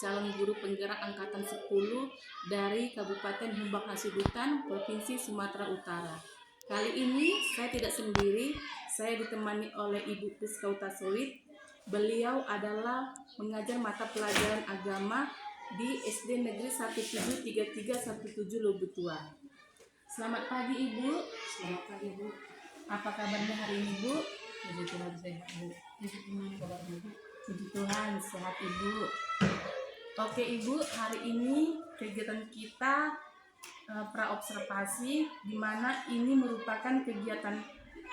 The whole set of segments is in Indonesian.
calon guru penggerak angkatan 10 dari Kabupaten Humbang Hasibutan, Provinsi Sumatera Utara. Kali ini saya tidak sendiri, saya ditemani oleh Ibu Priska Utasoid. Beliau adalah mengajar mata pelajaran agama di SD Negeri 173317 Lubutua. Selamat pagi Ibu. Selamat pagi Bu. Apa kabarnya hari ini Bu? Puji Tuhan sehat Bu. Gimana kabarnya Bu? Puji Tuhan sehat Ibu. Oke Ibu, hari ini kegiatan kita praobservasi, di mana ini merupakan kegiatan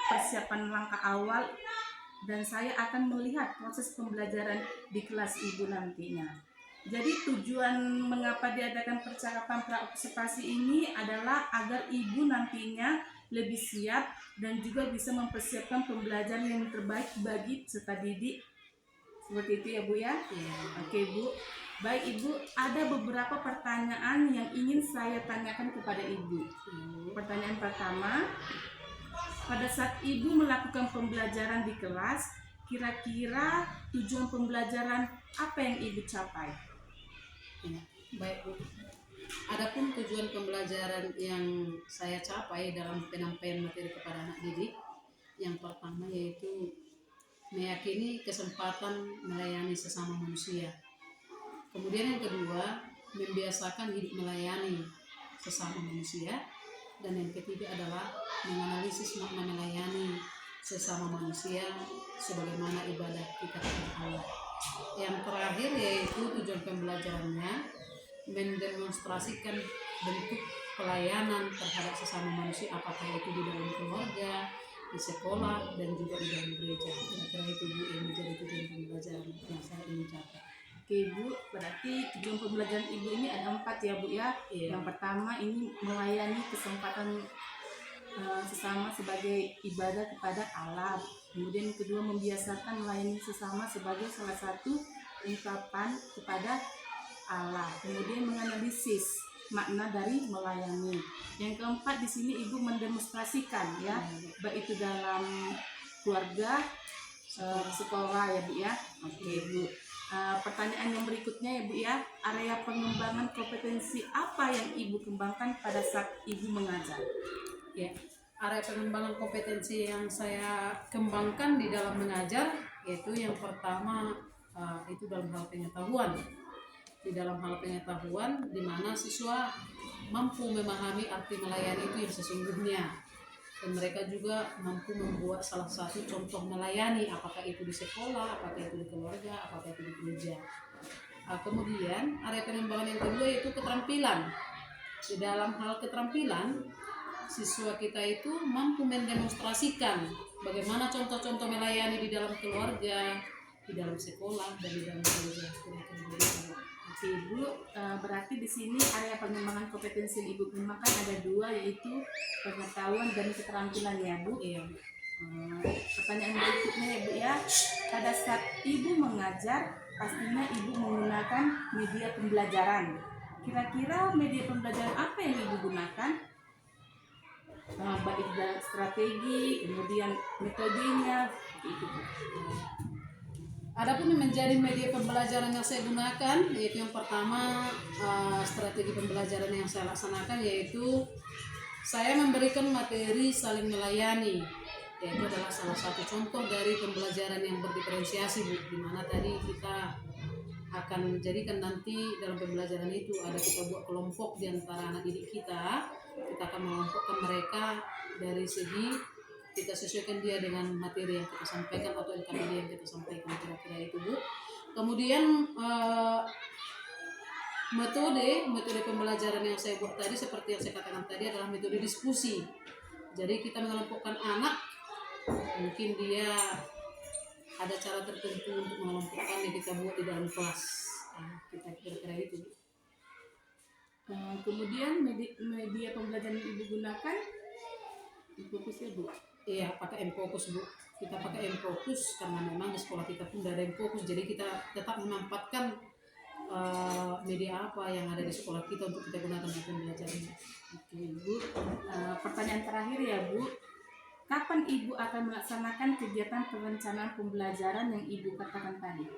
persiapan langkah awal dan saya akan melihat proses pembelajaran di kelas Ibu nantinya. Jadi tujuan mengapa diadakan percakapan praobservasi ini adalah agar Ibu nantinya lebih siap dan juga bisa mempersiapkan pembelajaran yang terbaik bagi peserta didik. Seperti itu ya Bu ya? Iya. Oke Bu. Baik Ibu, ada beberapa pertanyaan yang ingin saya tanyakan kepada Ibu. Pertanyaan pertama, pada saat Ibu melakukan pembelajaran di kelas, kira-kira tujuan pembelajaran apa yang Ibu capai? Ya. Baik Bu. Adapun tujuan pembelajaran yang saya capai dalam penyampaian materi kepada anak didik, yang pertama yaitu meyakini kesempatan melayani sesama manusia. Kemudian yang kedua, membiasakan hidup melayani sesama manusia. Dan yang ketiga adalah menganalisis makna melayani sesama manusia sebagaimana ibadah kita kepada Allah. Yang terakhir yaitu tujuan pembelajarannya mendemonstrasikan bentuk pelayanan terhadap sesama manusia, apakah itu di dalam keluarga, di sekolah, dan juga di dalam gereja. Kira-kira itu Bu yang menjadi tujuan pembelajaran yang saya ingin capai. Oke Bu, berarti tujuan pembelajaran Ibu ini ada 4 ya Bu ya. Iya. Yang pertama ini melayani kesempatan sesama sebagai ibadah kepada Allah. Kemudian yang kedua membiasakan melayani sesama sebagai salah satu ungkapan kepada Allah. Kemudian menganalisis makna dari melayani. Yang keempat di sini Ibu mendemonstrasikan ya, baik itu dalam keluarga, sekolah ya Bu ya. Oke Bu. Pertanyaan yang berikutnya ya Bu ya, area pengembangan kompetensi apa yang Ibu kembangkan pada saat Ibu mengajar? Ya, area pengembangan kompetensi yang saya kembangkan di dalam mengajar yaitu yang pertama itu dalam hal pengetahuan. Di dalam hal pengetahuan di mana siswa mampu memahami arti melayani itu yang sesungguhnya, dan mereka juga mampu membuat salah satu contoh melayani, apakah itu di sekolah, apakah itu di keluarga, apakah itu di gereja. Kemudian area pengembangan yang kedua yaitu keterampilan. Di dalam hal keterampilan, siswa kita itu mampu mendemonstrasikan bagaimana contoh-contoh melayani di dalam keluarga, di dalam sekolah, dan di dalam gereja. Oke Bu, berarti di sini area pengembangan kompetensi yang Ibu kembangkan ada 2, yaitu pengetahuan dan keterampilan ya Bu. Iya. Pertanyaan berikutnya ya Bu ya, pada saat Ibu mengajar pastinya Ibu menggunakan media pembelajaran. Kira-kira media pembelajaran apa yang Ibu gunakan? Baik dari strategi, kemudian metodenya, itu. Adapun yang menjadi media pembelajaran yang saya gunakan yaitu yang pertama strategi pembelajaran yang saya laksanakan yaitu saya memberikan materi saling melayani, yaitu adalah salah satu contoh dari pembelajaran yang berdiferensiasi Bu, di mana tadi kita akan menjadikan nanti dalam pembelajaran itu ada kita buat kelompok di antara anak didik kita akan mengelompokkan mereka dari segi kita sesuaikan dia dengan materi yang kita sampaikan atau LKPD yang kita sampaikan, kira-kira itu Bu. Kemudian metode pembelajaran yang saya buat tadi seperti yang saya katakan tadi adalah metode diskusi. Jadi kita mengelompokkan anak, mungkin dia ada cara tertentu untuk mengelompokkan yang kita buat di dalam kelas. Kita kira-kira itu. Kemudian media pembelajaran yang Ibu gunakan fokusnya Bu? Iya, pakai M-Focus Bu. Kita pakai M-Focus karena memang di sekolah kita pun ada M-Focus, jadi kita tetap memanfaatkan media apa yang ada di sekolah kita untuk kita gunakan untuk pembelajaran. Oke Bu, pertanyaan terakhir ya Bu, kapan Ibu akan melaksanakan kegiatan perencanaan pembelajaran yang Ibu katakan tadi?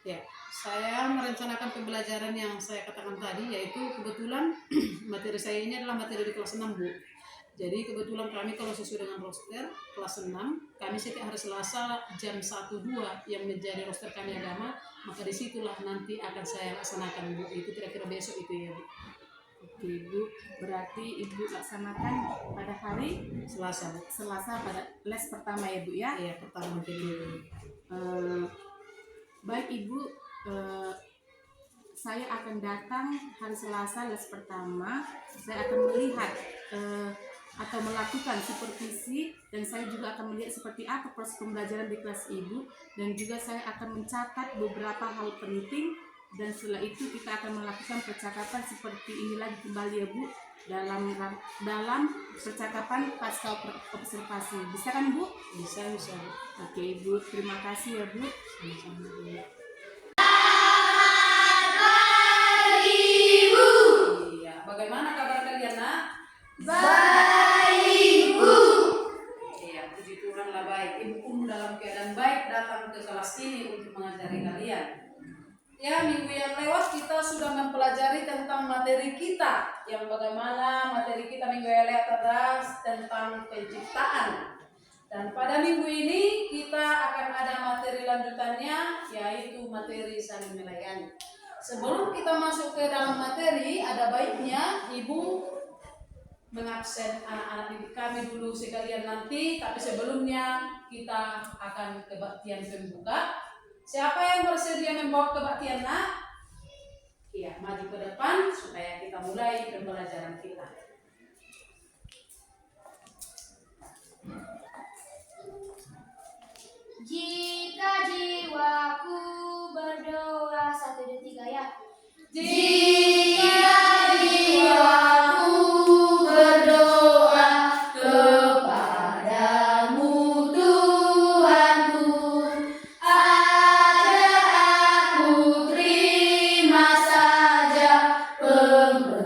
Ya, saya merencanakan pembelajaran yang saya katakan tadi, yaitu kebetulan materi saya ini adalah materi di kelas 6, Bu. Jadi kebetulan kami kalau sesuai dengan roster kelas 6, kami setiap hari Selasa jam 1-2 yang menjadi roster kami agama, maka disitulah nanti akan saya laksanakan, Bu. Itu kira-kira besok itu ya, Bu. Oke Bu, berarti Ibu laksanakan pada hari Selasa, Bu. Selasa pada les pertama ya Bu ya? Iya, pertama gitu. Baik Ibu, saya akan datang hari Selasa les pertama. Saya akan melihat atau melakukan supervisi, dan saya juga akan melihat seperti apa proses pembelajaran di kelas Ibu, dan juga saya akan mencatat beberapa hal penting, dan setelah itu kita akan melakukan percakapan seperti ini lagi kembali ya Bu, dalam percakapan pasca observasi. Bisa kan Bu? Bisa, Bu. Oke Bu, terima kasih ya Bu. Sama-sama, Bu. Iya, bagaimana kabar kalian, Nak? Baik, Bu. Iya, puji Tuhan lah baik. Ibu pun dalam keadaan baik datang ke kelas ini untuk mengajari kalian. Ya, minggu yang lewat kita sudah mempelajari tentang materi kita. Yang bagaimana materi kita minggu yang lewat adalah tentang penciptaan. Dan pada minggu ini kita akan ada materi lanjutannya, yaitu materi saling melayani. Sebelum kita masuk ke dalam materi, ada baiknya Ibu mengabsen anak-anak didik kami dulu sekalian nanti, tapi sebelumnya kita akan kebaktian pembuka. Siapa yang bersedia membawa kebaktian, Nak? Iya, maju ke depan supaya kita mulai pembelajaran kita. Jika jiwaku berdoa, 1, 2, 3 ya. Jika jiwaku berdoa kepadamu Tuhanku, aku terima saja pemberian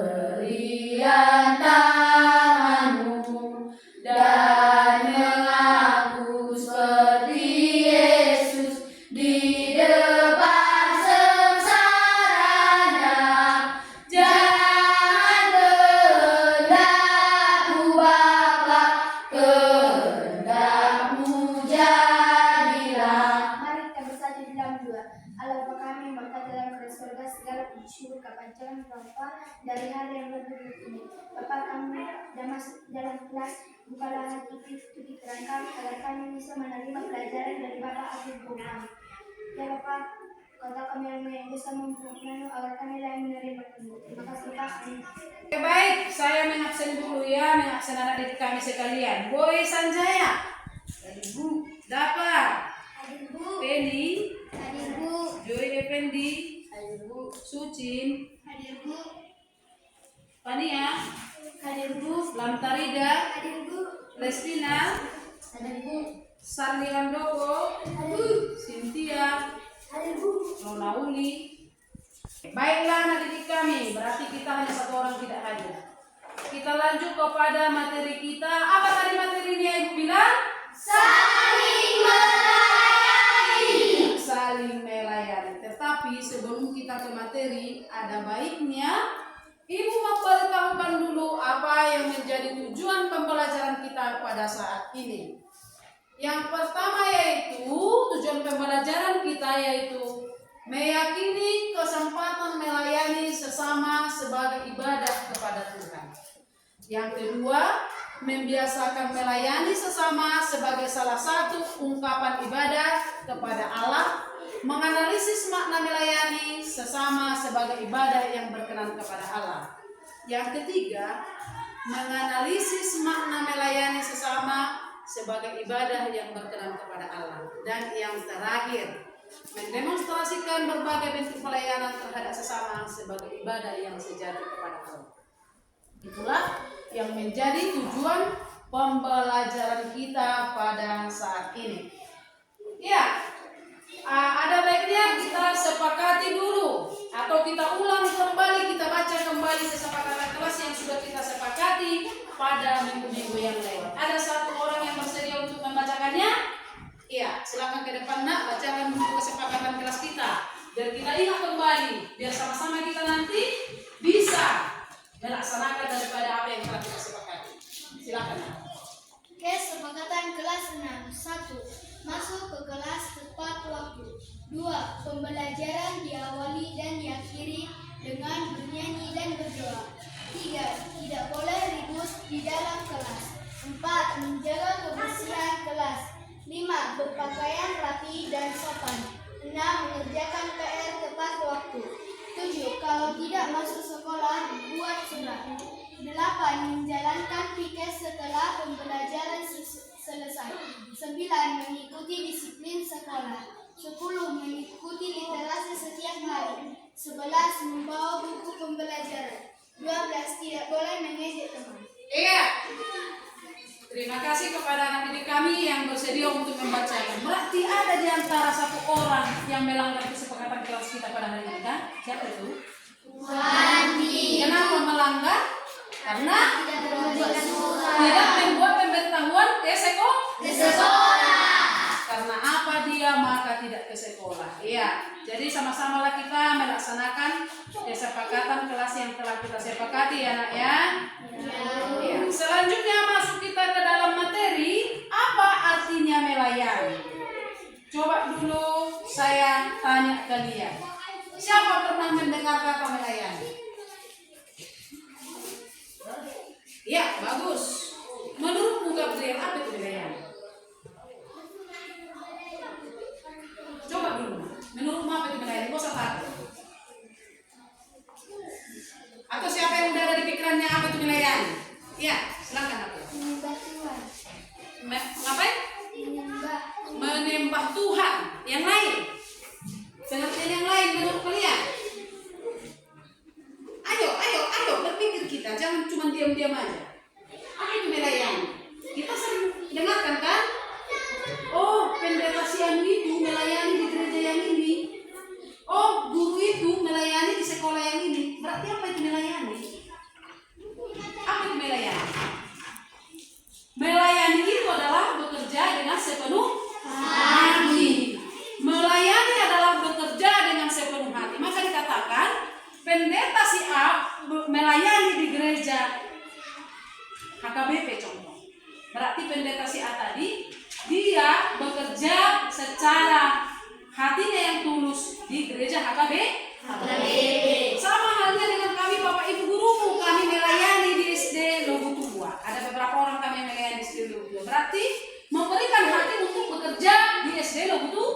tanganmu dan mengaku seperti Yesus di depan sengsaranya. Jangan kehendakku Bapa, kehendakmu jadilah. Mari kita bersatu di dalam doa. Allah Bapa kami yang berkata dalam kerajaan surga, segala puji syukur kepanjangan Bapa dari hari yang berbulan ini. Bapa, kami sudah masuk dalam kelas, bukalah hati pikiran kami agar kami bisa menerima pelajaran dari Bapa Agung kami. Ya Bapa, kata kami yang bisa memperkenalkan agar kami lain menerima penuh. Terima kasih Bapa. Oke, baik, saya mengabsen dulu ya, mengabsen anak didik kami sekalian. Boy Sanjaya, Hadir Bu. Dapa, Hadir Bu. Penny, Hadir Bu. Joy Effendi, Hadir Bu. Sucin, Hadir Bu. Pania, Hadir Bu. Lantarida, Hadir Bu. Lestina, Hadir Bu. Sarli Handoko, Hadir Bu. Cynthia, Hadir Bu. Nona Uli. Baiklah anak didik kami, berarti kita hanya satu orang tidak hadir. Kita lanjut kepada materi kita. Apa tadi materinya Ibu bilang? Saling melayani. Saling melayani. Tetapi sebelum kita ke materi, ada baiknya Ibu memberitahukan dulu apa yang menjadi tujuan pembelajaran kita pada saat ini. Yang pertama yaitu tujuan pembelajaran kita yaitu meyakini kesempatan melayani sesama sebagai ibadah kepada Tuhan. Yang kedua, membiasakan melayani sesama sebagai salah satu ungkapan ibadah kepada Allah, menganalisis makna melayani sesama sebagai ibadah yang berkenan kepada Allah. Yang ketiga, menganalisis makna melayani sesama sebagai ibadah yang berkenan kepada Allah. Dan yang terakhir, mendemonstrasikan berbagai bentuk pelayanan terhadap sesama sebagai ibadah yang sejati kepada Allah. Itulah yang menjadi tujuan pembelajaran kita pada saat ini. Ya, ada baiknya kita sepakati dulu atau kita ulang kembali, kita baca kembali kesepakatan kelas yang sudah kita sepakati pada minggu-minggu yang lewat. Ada satu orang yang bersedia untuk membacakannya? Iya, silakan ke depan Nak, bacakan buku kesepakatan kelas kita. Kesepakatan kelas 6. 1. Masuk ke kelas tepat waktu. 2. Pembelajaran diawali dan diakhiri dengan bernyanyi dan berdoa. 3. Tidak boleh ribut di dalam kelas. 4. Menjaga kebersihan kelas. 5. Berpakaian rapi dan sopan. 6. Mengerjakan PR tepat waktu. 7. Kalau tidak masuk sekolah, buat surat. 8. Menjalankan piket setelah pembelajaran selesai. 9. Mengikuti disiplin sekolah. 10. Mengikuti literasi setiap hari. 11. Membawa buku pembelajaran. 12. Tidak boleh mengejek teman. Iya. Terima kasih kepada anak didik kami yang bersedia untuk membacakan. Berarti ada di antara satu orang yang melanggar kesepakatan kelas kita pada hari ini, kan? Siapa itu? Wandi. Kenapa melanggar? Karena tidak membuat pemberitahuan ke sekolah. Karena apa dia maka tidak ke sekolah. Iya. Jadi sama-samalah kita melaksanakan kesepakatan kelas yang telah kita sepakati ya nak ya. Ya. Selanjutnya masuk kita ke dalam materi. Apa artinya melayani? Coba dulu saya tanya kalian. Siapa pernah mendengar kata melayani? Ya, bagus. Menurutmu Gabriel, apa itu melayani? Coba dulu. Menurutmu apa itu melayani? Gak usah takut. Atau siapa yang udah ada di pikirannya apa itu melayani? Ya, silakan aku. Menyembah Tuhan. Ngapain? Menyembah Tuhan. Yang lain? Pengertian yang lain menurut kalian? Ayo, berpikir kita. Jangan cuma diam-diam aja. Apa itu melayani? Kita sering dengarkan kan? Oh, pendeta siang itu melayani di gereja yang ini. Oh, guru itu melayani di sekolah yang ini. Berarti apa itu melayani? Apa itu melayani? Melayani itu adalah bekerja dengan sepenuh hati. Melayani adalah bekerja dengan sepenuh hati. Maka dikatakan pendeta si A melayani di gereja HKBP contoh. Berarti pendeta si A tadi dia bekerja secara hatinya yang tulus di gereja HKBP. Sama halnya dengan kami Bapak Ibu gurumu, kami melayani di SD Logo Tua. Ada beberapa orang kami yang melayani di SD Logo Tua. Berarti memberikan hati untuk bekerja di SD Logo Tua.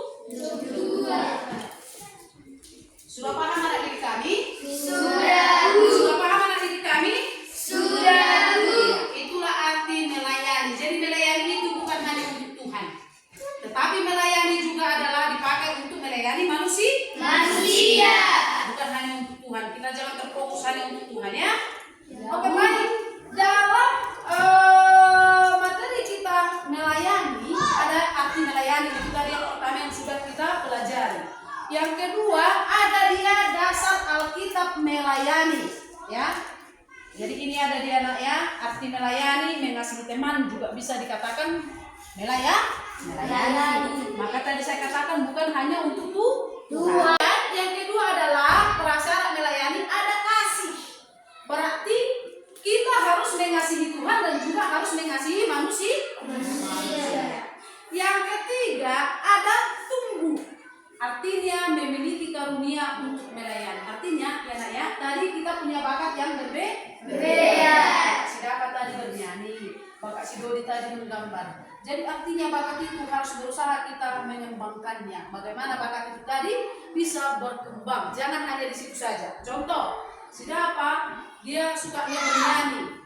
Sudah paham anak didik kami? Sudah paham anak didik kami? Sudah. Itulah arti melayani. Jadi melayani itu bukan hanya untuk Tuhan, tetapi melayani juga adalah dipakai untuk melayani manusia. Bukan hanya untuk Tuhan. Kita jangan terfokus hanya untuk Tuhan ya. Oke, baik. Dalam materi kita melayani ada arti melayani itu tadi yang pertama yang sudah kita pelajari. Yang kedua ada dia dasar Alkitab melayani ya. Jadi ini ada dia anak ya, arti melayani, mengasihi teman juga bisa dikatakan melayani. Maka tadi saya katakan bukan hanya untuk Tuhan. Yang kedua adalah prasyarat melayani ada kasih. Berarti kita harus mengasihi Tuhan dan juga harus mengasihi manusia. Yang ketiga ada tumbuh. Artinya memiliki karunia untuk melayani. Artinya ya nak ya, tadi kita punya bakat yang berbeda. Si dapat tadi bernyanyi, bakat si Dodi tadi menggambar. Jadi artinya bakat itu harus berusaha kita mengembangkannya. Bagaimana bakat itu tadi bisa berkembang. Jangan hanya di situ saja. Contoh, si dapat dia suka bernyanyi.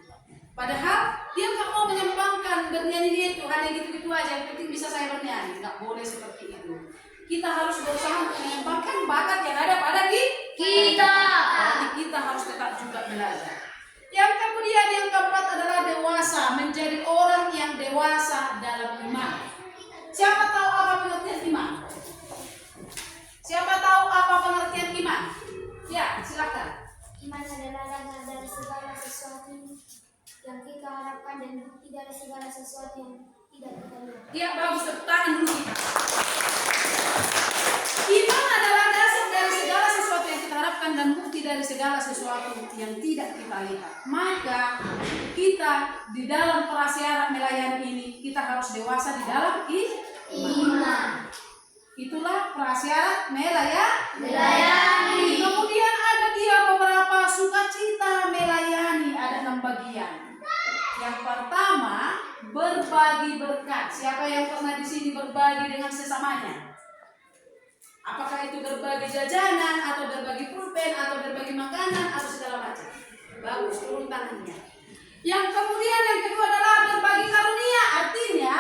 Padahal dia nggak mau mengembangkan bernyanyi dia itu hanya gitu-gitu aja. Yang penting bisa saya bernyanyi. Nggak boleh seperti itu. Kita harus berusaha untuk mengembangkan bakat yang ada pada kita. Berarti kita harus tetap juga belajar. Yang kemudian yang keempat adalah dewasa, menjadi orang yang dewasa dalam iman. Siapa tahu apa pengertian iman? Siapa tahu apa pengertian iman? Ya, silakan. Iman adalah rasa dari segala sesuatu yang kita harapkan dan bukti dari segala sesuatu yang tidak kita lihat. Ya, bagus, tepuk tangan dulu kita. Iman adalah dasar dari segala sesuatu yang kita harapkan dan bukti dari segala sesuatu yang tidak kita lihat. Maka kita di dalam prasyarat melayani ini, kita harus dewasa di dalam iman. Itulah prasyarat melayani. Kemudian ada dia beberapa sukacita melayani, ada 6 bagian. Yang pertama, berbagi berkat. Siapa yang pernah di sini berbagi dengan sesamanya? Apakah itu berbagi jajanan, atau berbagi pulpen, atau berbagi makanan, atau segala macam? Bagus, turun tangannya. Yang kemudian yang kedua adalah berbagi karunia. Artinya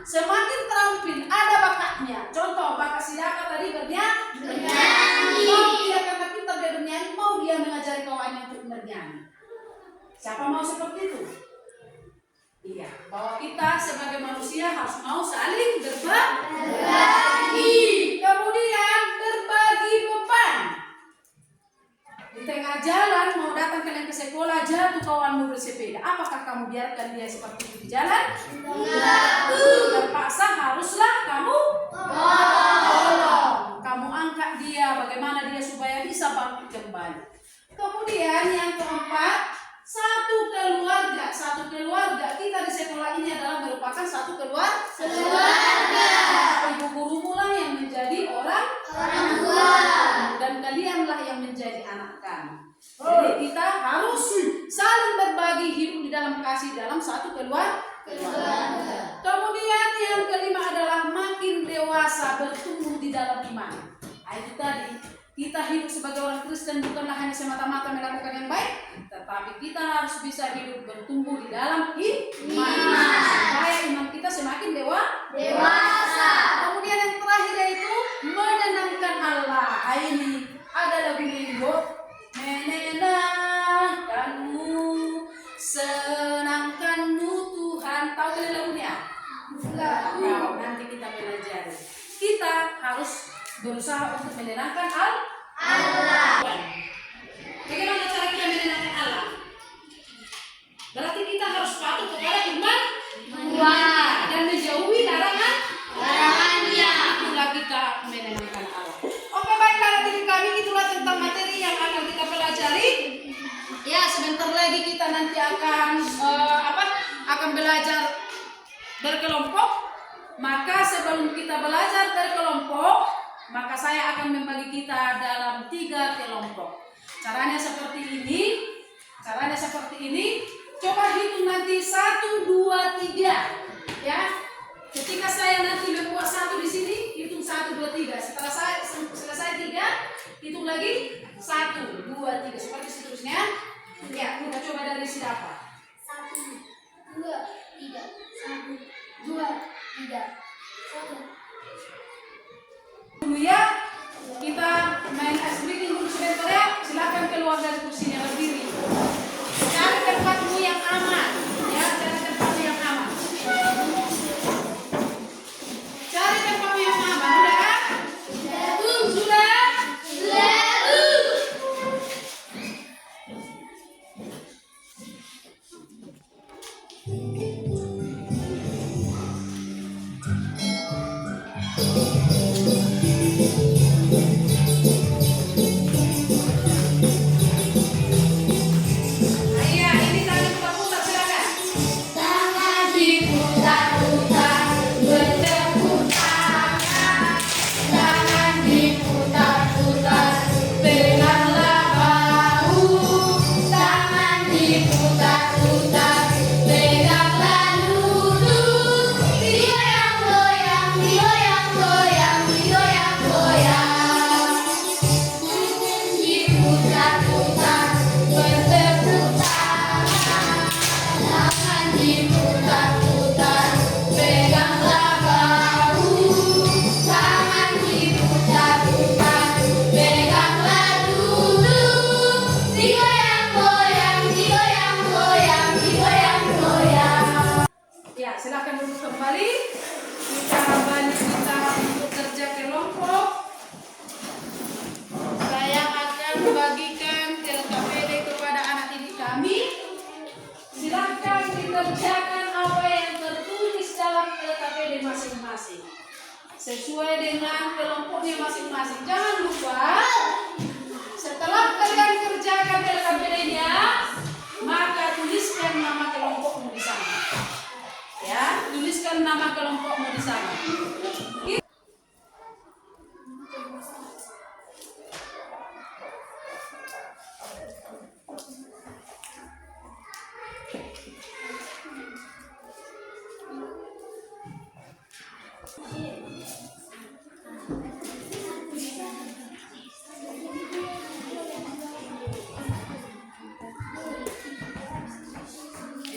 semakin terampil, ada bakatnya. Contoh, bakat Sidaka tadi bernyanyi. Mau dia karena kita bernyanyi, mau dia mengajari kawannya untuk bernyanyi. Siapa mau seperti itu? Iya, bahwa kita sebagai manusia harus mau saling berbagi. Kemudian berbagi beban. Di tengah jalan mau datang kalian ke sekolah, jatuh kawanmu bersepeda. Apakah kamu biarkan dia seperti itu di jalan? Terpaksa haruslah kamu tolong. Kamu angkat dia, bagaimana dia supaya bisa bangkit kembali. Kemudian yang keempat, satu keluarga. Kita di sekolah ini adalah merupakan satu keluarga. Ibu gurumu lah yang menjadi orang tua, dan kalianlah yang menjadi anak kami. Jadi kita harus saling berbagi, hidup di dalam kasih dalam satu keluarga. Kemudian yang kelima adalah makin dewasa, bertumbuh di dalam iman. Itu tadi, kita hidup sebagai orang Kristen bukanlah hanya semata-mata melakukan yang baik, tetapi kita harus bisa hidup bertumbuh di dalam iman, supaya iman kita semakin dewasa. Kemudian yang terakhir yaitu menyenangkan Allah. Ini ada lagu minggu, menyenangkanmu, senangkanmu Tuhan. Tahu kalian lagunya? Tahu, nanti kita pelajari. Kita harus berusaha untuk menyenangkan Allah. Bagaimana cara kita menyenangkan Allah? Berarti kita harus patuh kepada iman dan menjauhi larangannya. Itulah kita menyenangkan Allah. Oke, baiklah diri kami, itulah tentang materi yang akan kita pelajari. Ya, sebentar lagi kita nanti akan belajar berkelompok. Maka sebelum kita belajar berkelompok, maka saya akan membagi kita dalam 3 kelompok. Caranya seperti ini. Coba hitung nanti 1, 2, 3. Ya. Ketika saya nanti membuat 1 di sini, hitung 1, 2, 3. Setelah saya selesai 3, hitung lagi 1, 2, 3. Seperti seterusnya. Ya, kita coba dari siapa? 1, 2, 3. 1, 2, 3. 1. Dulu ya, kita main ice breaking dulu sebentar ya. Silakan keluar dari kursinya, berdiri. Cari tempatmu yang aman, ya. Cari tempatmu yang aman. Cari tempatmu yang aman, udah kan? Sudah. Silakan duduk kembali. Kita untuk kerja kelompok. Saya akan membagikan LKPD kepada anak didik kami. Silakan dikerjakan apa yang tertulis dalam LKPD masing-masing, sesuai dengan kelompoknya masing-masing. Jangan lupa Setelah kalian kerjakan LKPD-nya, maka tuliskan nama kelompokmu di sana. Ya, tuliskan nama kelompokmu di sana.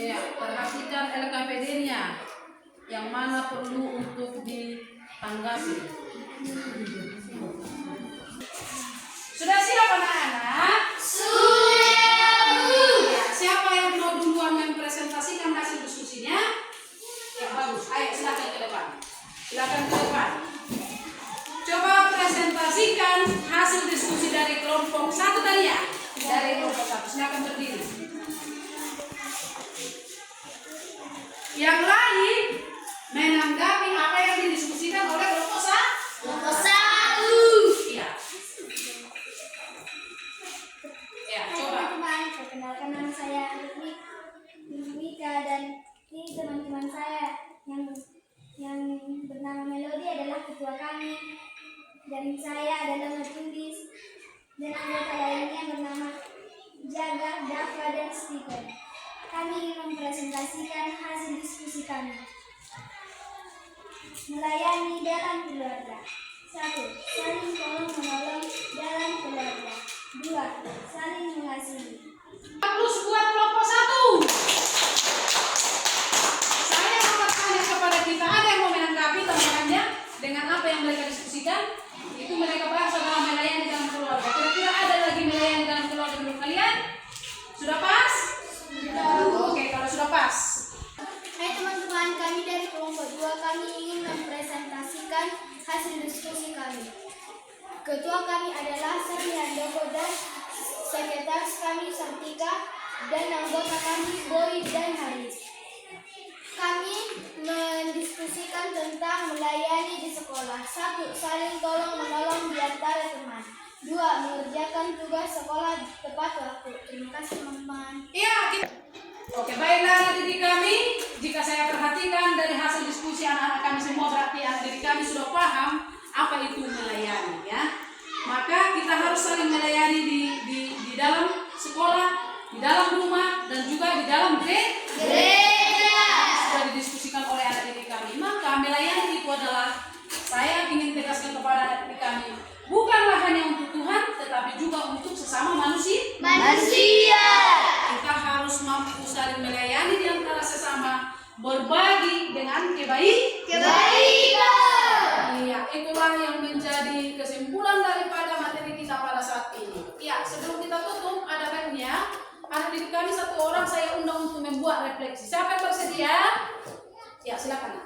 Ya, perhatikan LKPD-nya yang mana perlu untuk ditanggapi. Sudah siap anak-anak? Sudah, Bu. Ya, siapa yang mau duluan mempresentasikan hasil diskusinya? Ya, bagus. Ayo silakan ke depan. Silakan ke depan. Coba presentasikan hasil diskusi dari kelompok satu tadi ya. Dari kelompok satu. Silakan berdiri. Yang lain menanggapi apa yang didiskusikan oleh kelompok satu. Kelompok satu. Iya. Ya, coba. Teman-teman, perkenalkan nama saya Mika dan ini teman-teman saya yang bernama Melody adalah ketua kami. Dan saya adalah Martindis dan anggota lainnya bernama Jaga, Dava, dan Stephen. Kami ingin mempresentasikan hasil diskusi kami. Melayani dalam keluarga. 1. Saling tolong menolong dalam keluarga. 2. Saling mengasihi. Terus buat kelompok satu. Saya mau bertanya kepada kita, ada yang mau menanggapi teman-temannya dengan apa yang mereka diskusikan? Itu mereka bahas adalah melayani dalam keluarga. Kira-kira ada lagi melayani dalam keluarga menurut kalian? Sudah pas? Oke, kalau sudah pas. Hai teman-teman, kami dari kelompok 2 kami ingin mempresentasikan hasil diskusi kami. Ketua kami adalah Sari Handoko dan sekretaris kami Sartika dan anggota kami Boy dan Haris. Kami mendiskusikan tentang melayani di sekolah. 1. Saling tolong menolong di antara teman. 2. Mengerjakan tugas sekolah tepat waktu. Terima kasih teman-teman. Iya, oke, baiklah anak didik kami. Jika saya perhatikan dari hasil diskusi anak-anak kami semua, berarti anak didik kami sudah paham apa itu melayani, ya. Maka kita harus saling melayani di dalam sekolah, di dalam rumah, dan juga di dalam gereja. Sudah didiskusikan oleh anak didik kami. Maka melayani itu adalah, saya ingin tegaskan kepada anak didik kami, bukanlah hanya untuk Tuhan, tetapi juga untuk sesama manusia. Kita harus mampu saling melayani di antara sesama, berbagi dengan kebaikan. Iya, itulah yang menjadi kesimpulan daripada materi kita pada saat ini. Ya, sebelum kita tutup, ada baiknya anak didik kami satu orang saya undang untuk membuat refleksi. Siapa yang bersedia? Ya, silakan.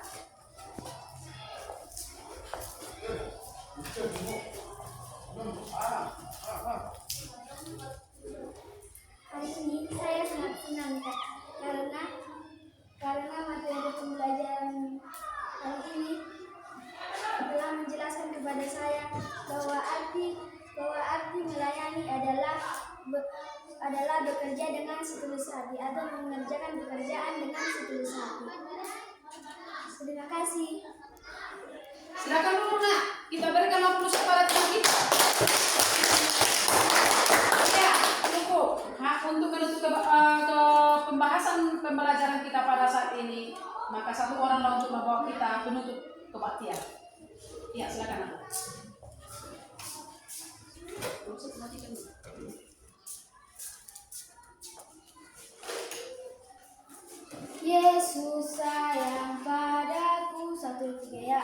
Hari ini saya sangat senang karena materi pembelajaran hari ini telah menjelaskan kepada saya bahwa arti melayani adalah bekerja dengan setulus hati atau mengerjakan pekerjaan dengan setulus hati. Terima kasih. Silakan dulu nak, kita berikan aplaus kepada teman kita. Ya, cukup. Untuk menutup ke pembahasan pembelajaran kita pada saat ini, maka satu orang lah untuk membawa kita penutup kebaktian. Ya, silakan nak. Yesus sayang padaku, 1, 3 ya.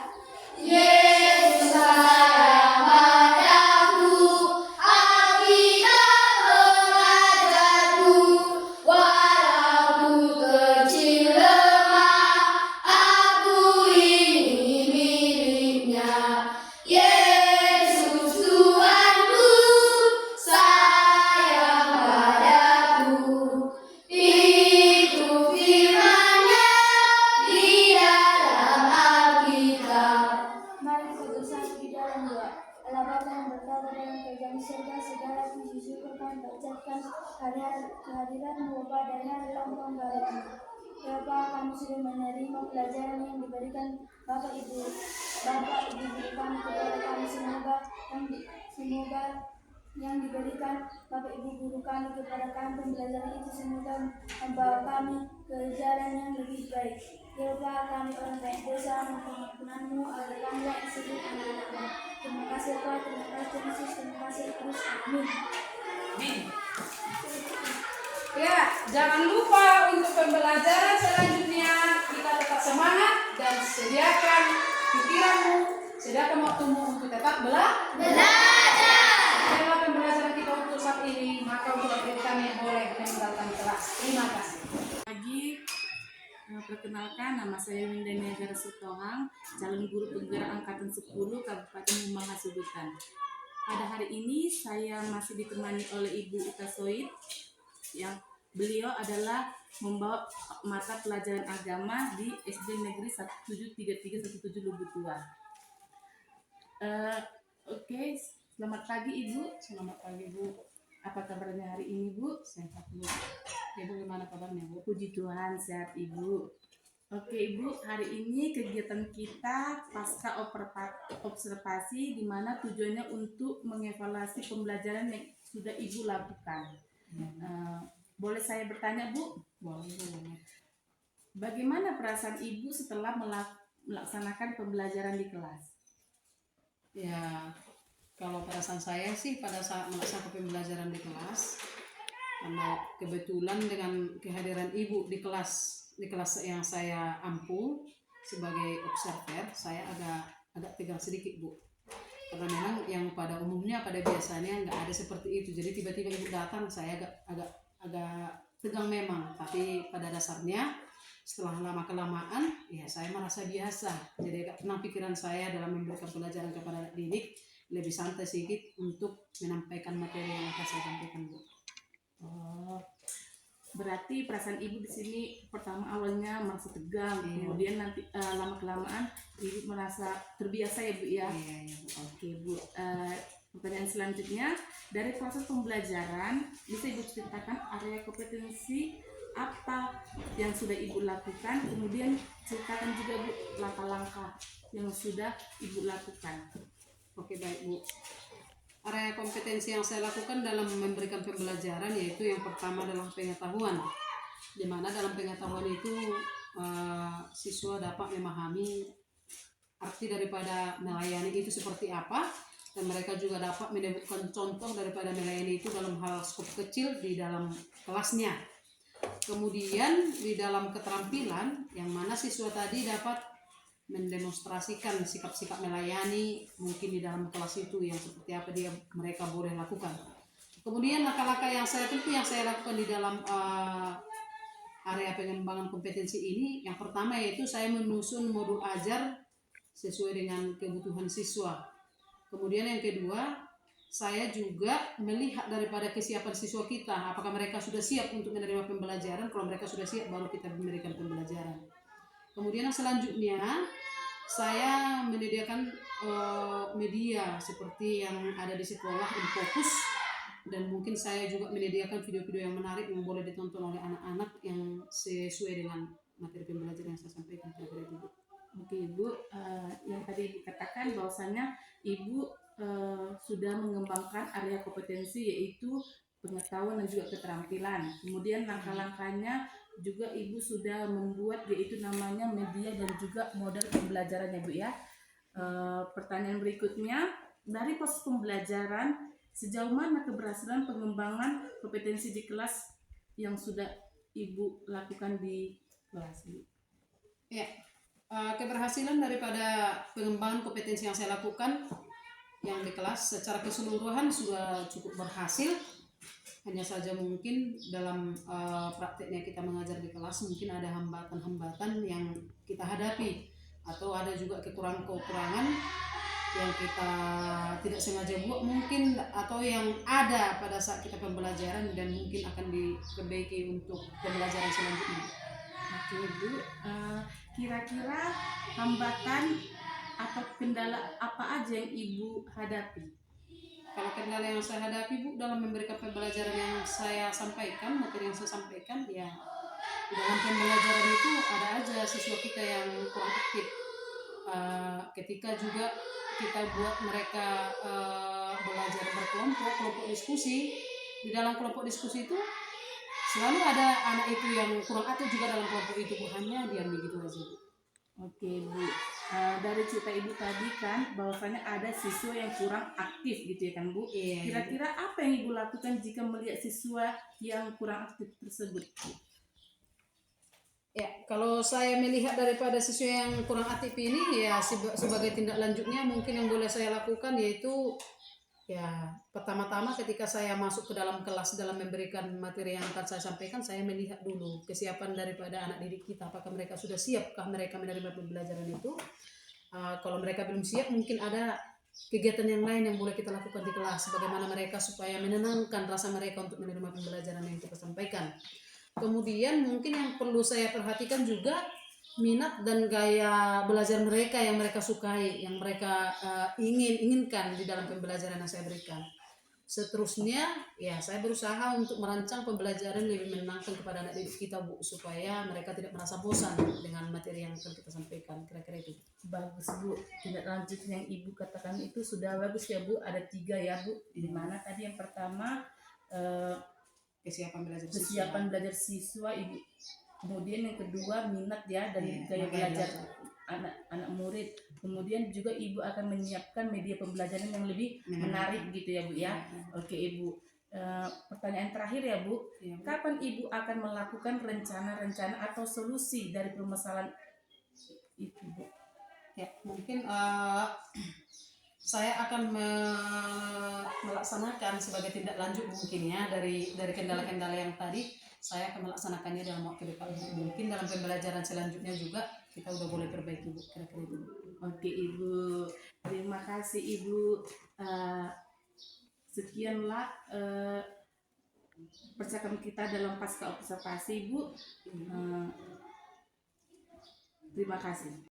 Yesus sayang padaku, Alkitab mengajarku, walau ku kecil lemah, aku ini miliknya. Yesus Tuhanku, sayang surga segala puji syukur kami panjatkan kehadiran-Mu Bapa dari hari lambang barakmu. Ya Bapa, kami sudah menerima pelajaran yang diberikan Bapak Ibu guru kami kepada kami, semoga yang diberikan Bapak Ibu guru kami kepada kami pembelajaran itu semoga membawa kami ke jalan yang lebih baik. Ya Bapa, kami orang banyak dosa, mengampunanmu agar kami dapat disebut anak-anak-Mu. Terima kasih Bapa, terima kasih Tuhan Yesus, terima kasih Yesus, amin. Ya, jangan lupa untuk pembelajaran selanjutnya kita tetap semangat dan sediakan pikiranmu, sediakan waktumu untuk tetap belajar. Setelah pembelajaran kita untuk saat ini, maka untuk adik kami boleh meninggalkan kelas. Terima kasih. Pagi, perkenalkan nama saya Winda Niagara Sutohang, calon guru penggerak angkatan 10 Kabupaten Humbang Hasudutan. Pada hari ini saya masih ditemani oleh Ibu Ika Soid, yang beliau adalah membawa mata pelajaran agama di SD Negeri 173317 Lubutua. Oke, selamat pagi Ibu. Selamat pagi Bu. Apa kabarnya hari ini Bu? Sehat Bu. Ibu gimana kabarnya Bu? Puji Tuhan, sehat Ibu. Oke Ibu, hari ini kegiatan kita pasca observasi di mana tujuannya untuk mengevaluasi pembelajaran yang sudah Ibu lakukan. Boleh saya bertanya Bu? Boleh. Bagaimana perasaan Ibu setelah melaksanakan pembelajaran di kelas? Ya, kalau perasaan saya sih pada saat melaksanakan pembelajaran di kelas, karena kebetulan dengan kehadiran Ibu di kelas yang saya ampu sebagai observer, saya agak tegang sedikit Bu, karena memang yang pada umumnya pada biasanya nggak ada seperti itu. Jadi tiba-tiba Ibu datang, saya agak tegang memang, tapi pada dasarnya setelah lama kelamaan ya saya merasa biasa. Jadi agak tenang pikiran saya dalam memberikan pelajaran kepada anak didik, lebih santai sedikit untuk menyampaikan materi yang akan saya sampaikan Bu. Oh, berarti perasaan Ibu di sini pertama awalnya merasa tegang, kemudian nanti lama kelamaan Ibu merasa terbiasa ya Bu ya. Iya Bu. Oke Bu, pertanyaan selanjutnya, dari proses pembelajaran bisa Ibu ceritakan area kompetensi apa yang sudah Ibu lakukan, kemudian ceritakan juga Bu langkah-langkah yang sudah Ibu lakukan. Oke baik Bu. Area kompetensi yang saya lakukan dalam memberikan pembelajaran yaitu yang pertama adalah pengetahuan, di mana dalam pengetahuan itu siswa dapat memahami arti daripada melayani itu seperti apa, dan mereka juga dapat menemukan contoh daripada melayani itu dalam hal skop kecil di dalam kelasnya. Kemudian di dalam keterampilan yang mana siswa tadi dapat mendemonstrasikan sikap-sikap melayani mungkin di dalam kelas itu yang seperti apa mereka boleh lakukan. Kemudian langkah-langkah yang saya lakukan di dalam area pengembangan kompetensi ini, yang pertama yaitu saya menyusun modul ajar sesuai dengan kebutuhan siswa. Kemudian yang kedua, saya juga melihat daripada kesiapan siswa kita, apakah mereka sudah siap untuk menerima pembelajaran. Kalau mereka sudah siap, baru kita memberikan pembelajaran. Kemudian yang selanjutnya, saya menyediakan media seperti yang ada di sekolah, InFokus, dan mungkin saya juga menyediakan video-video yang menarik yang boleh ditonton oleh anak-anak yang sesuai dengan materi pembelajaran yang saya sampaikan kepada Ibu. Oke Ibu, yang tadi dikatakan bahwasannya Ibu sudah mengembangkan area kompetensi yaitu pengetahuan dan juga keterampilan. Kemudian langkah-langkahnya juga Ibu sudah membuat yaitu namanya media dan juga model pembelajarannya Bu ya. Pertanyaan berikutnya, dari proses pembelajaran sejauh mana keberhasilan pengembangan kompetensi di kelas yang sudah Ibu lakukan di kelas Bu? Ya, keberhasilan daripada pengembangan kompetensi yang saya lakukan yang di kelas secara keseluruhan sudah cukup berhasil. Hanya saja mungkin dalam prakteknya kita mengajar di kelas mungkin ada hambatan-hambatan yang kita hadapi, atau ada juga kekurangan-kekurangan yang kita tidak sengaja buat mungkin, atau yang ada pada saat kita pembelajaran dan mungkin akan diperbaiki untuk pembelajaran selanjutnya. Oke Bu, kira-kira hambatan atau kendala apa aja yang Ibu hadapi? Kalau kendala yang saya hadapi Bu dalam memberikan pembelajaran yang saya sampaikan, materi yang saya sampaikan, ya di dalam pembelajaran itu ada aja siswa kita yang kurang aktif. Ketika juga kita buat mereka belajar berkelompok, kelompok diskusi, di dalam kelompok diskusi itu selalu ada anak itu yang kurang aktif juga dalam kelompok itu, Bu, hanya diam begitu aja, Bu. Oke Bu, dari cerita Ibu tadi kan bahwasanya ada siswa yang kurang aktif gitu ya kan Bu. Iya. Kira-kira apa yang Ibu lakukan jika melihat siswa yang kurang aktif tersebut? Ya, kalau saya melihat daripada siswa yang kurang aktif ini, ya sebagai tindak lanjutnya mungkin yang boleh saya lakukan yaitu ya pertama-tama ketika saya masuk ke dalam kelas dalam memberikan materi yang akan saya sampaikan, saya melihat dulu kesiapan daripada anak didik kita, apakah mereka sudah siapkah mereka menerima pembelajaran itu. Kalau mereka belum siap, mungkin ada kegiatan yang lain yang boleh kita lakukan di kelas, bagaimana mereka supaya menenangkan rasa mereka untuk menerima pembelajaran yang kita sampaikan. Kemudian mungkin yang perlu saya perhatikan juga minat dan gaya belajar mereka yang mereka sukai, yang mereka inginkan di dalam pembelajaran yang saya berikan. Seterusnya, ya saya berusaha untuk merancang pembelajaran lebih menyenangkan kepada anak didik kita, Bu, supaya mereka tidak merasa bosan dengan materi yang akan kita sampaikan. Kira-kira itu. Bagus Bu, tindak lanjut yang Ibu katakan itu sudah bagus ya Bu. Ada 3 ya Bu, di mana tadi yang pertama Kesiapan belajar siswa Ibu. Kemudian yang kedua minat ya dari gaya belajar anak murid. Kemudian juga Ibu akan menyiapkan media pembelajaran yang lebih menarik gitu ya Bu ya. Oke Ibu. Pertanyaan terakhir ya Bu. Kapan Ibu akan melakukan rencana-rencana atau solusi dari permasalahan itu Bu? Ya, mungkin saya akan melaksanakan sebagai tindak lanjut mungkin ya dari kendala-kendala yang tadi, saya akan melaksanakannya dalam waktu dekat. Mungkin dalam pembelajaran selanjutnya juga kita udah boleh perbaiki, Bu, kira-kira itu. Oke Ibu, terima kasih Ibu. Sekianlah percakapan kita dalam pasca observasi Bu. Terima kasih.